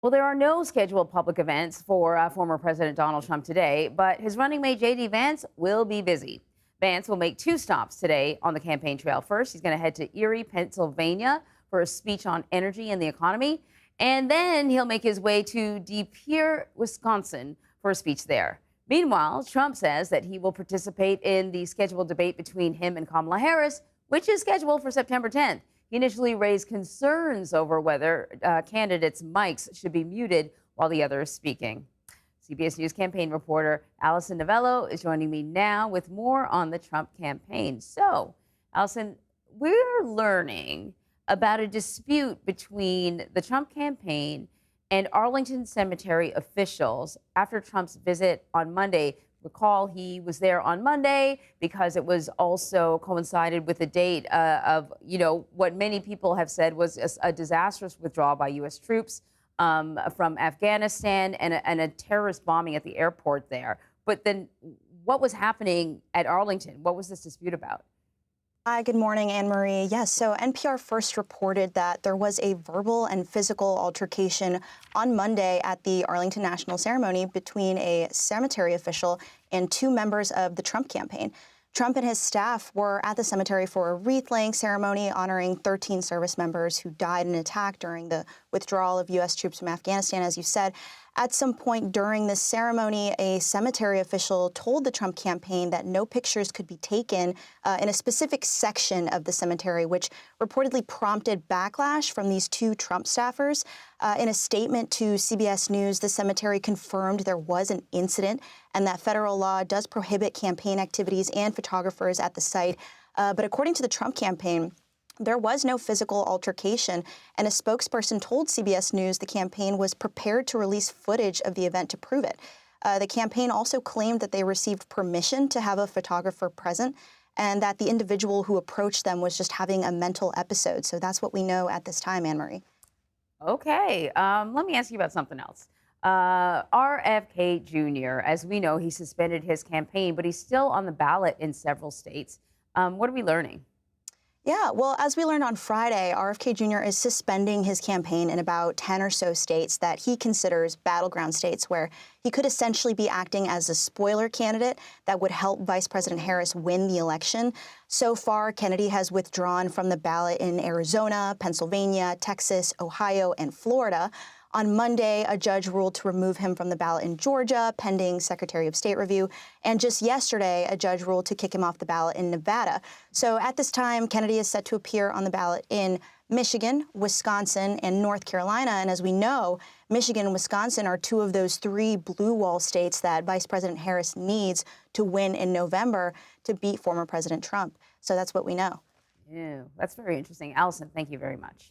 Well, there are no scheduled public events for former President Donald Trump today, but his running mate J.D. Vance will be busy. Vance will make two stops today on the campaign trail. First, he's going to head to Erie, Pennsylvania for a speech on energy and the economy. And then he'll make his way to De Pere, Wisconsin for a speech there. Meanwhile, Trump says that he will participate in the scheduled debate between him and Kamala Harris, which is scheduled for September 10th. He initially raised concerns over whether candidates' mics should be muted while the other is speaking. CBS News campaign reporter Allison Novelo is joining me now with more on the Trump campaign. So, Allison, we're learning about a dispute between the Trump campaign and Arlington Cemetery officials after Trump's visit on Monday. Recall he was there on Monday because it was also coincided with the date of, what many people have said was a disastrous withdrawal by U.S. troops from Afghanistan and a terrorist bombing at the airport there. But then what was happening at Arlington? What was this dispute about? Hi, good morning, Anne Marie. Yes, so NPR first reported that there was a verbal and physical altercation on Monday at the Arlington National Ceremony between a cemetery official and two members of the Trump campaign. Trump and his staff were at the cemetery for a wreath-laying ceremony honoring 13 service members who died in an attack during the withdrawal of U.S. troops from Afghanistan, as you said. At some point during this ceremony, a cemetery official told the Trump campaign that no pictures could be taken in a specific section of the cemetery, which reportedly prompted backlash from these two Trump staffers. In a statement to CBS News, the cemetery confirmed there was an incident and that federal law does prohibit campaign activities and photographers at the site. But according to the Trump campaign, there was no physical altercation, and a spokesperson told CBS News the campaign was prepared to release footage of the event to prove it. The campaign also claimed that they received permission to have a photographer present and that the individual who approached them was just having a mental episode. So that's what we know at this time, Anne Marie. Okay, let me ask you about something else. RFK Jr., as we know, he suspended his campaign, but he's still on the ballot in several states. What are we learning? Yeah, well, as we learned on Friday, RFK Jr. is suspending his campaign in about 10 or so states that he considers battleground states where he could essentially be acting as a spoiler candidate that would help Vice President Harris win the election. So far, Kennedy has withdrawn from the ballot in Arizona, Pennsylvania, Texas, Ohio, and Florida. On Monday, a judge ruled to remove him from the ballot in Georgia, pending Secretary of State review. And just yesterday, a judge ruled to kick him off the ballot in Nevada. So at this time, Kennedy is set to appear on the ballot in Michigan, Wisconsin, and North Carolina. And as we know, Michigan and Wisconsin are two of those three blue wall states that Vice President Harris needs to win in November to beat former President Trump. So that's what we know. Yeah, that's very interesting. Allison, thank you very much.